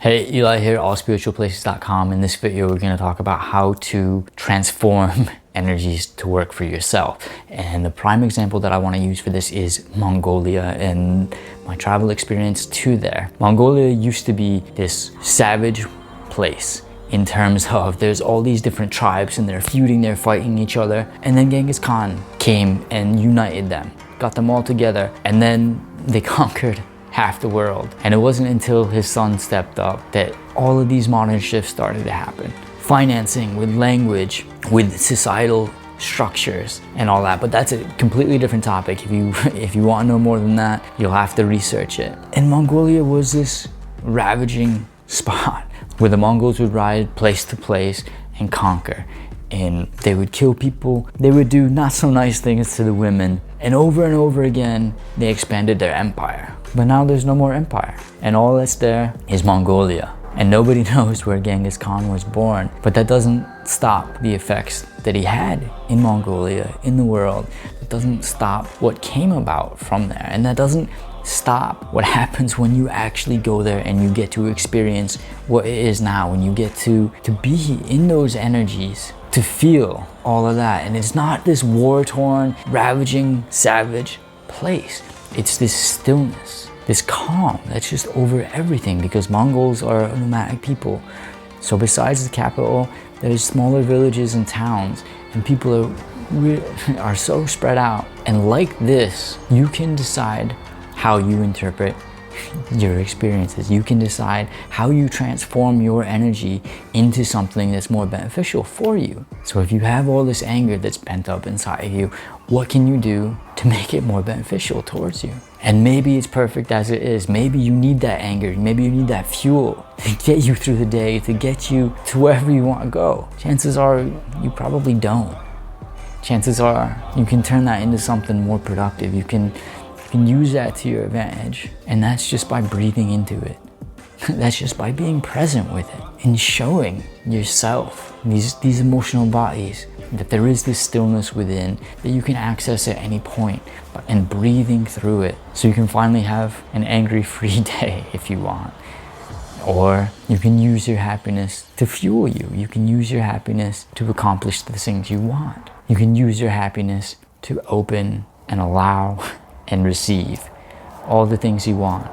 Hey, Eli here, allspiritualplaces.com. In this video, we're going to talk about how to transform energies to work for yourself. And the prime example that I want to use for this is Mongolia and my travel experience to there. Mongolia used to be this savage place in terms of there's all these different tribes and they're feuding, they're fighting each other. And then Genghis Khan came and united them, got them all together, and then they conquered half the world. And it wasn't until his son stepped up that all of these modern shifts started to happen. Financing, with language, with societal structures and all that. But that's a completely different topic. If you want to know more than that, you'll have to research it. And Mongolia was this ravaging spot where the Mongols would ride place to place and conquer. And they would kill people. They would do not so nice things to the women. And over again, they expanded their empire. But now there's no more empire. And all that's there is Mongolia. And nobody knows where Genghis Khan was born. But that doesn't stop the effects that he had in Mongolia, in the world. It doesn't stop what came about from there. And that doesn't stop what happens when you actually go there and you get to experience what it is now, when you get to be in those energies, to feel all of that. And it's not this war-torn, ravaging, savage place. It's this stillness, this calm that's just over everything, because Mongols are a nomadic people. So besides the capital, there's smaller villages and towns, and people are so spread out. And like this, you can decide how you interpret your experiences. You can decide how you transform your energy into something that's more beneficial for you. So if you have all this anger that's pent up inside of you, what can you do to make it more beneficial towards you? And maybe it's perfect as it is. Maybe you need that anger. Maybe you need that fuel to get you through the day, to get you to wherever you want to go. Chances are you probably don't. Chances are you can turn that into something more productive. You can use that to your advantage. And that's just by breathing into it. That's just by being present with it and showing yourself, these emotional bodies, that there is this stillness within that you can access at any point, and breathing through it. So you can finally have an angry-free day if you want. Or you can use your happiness to fuel you. You can use your happiness to accomplish the things you want. You can use your happiness to open and allow and receive all the things you want.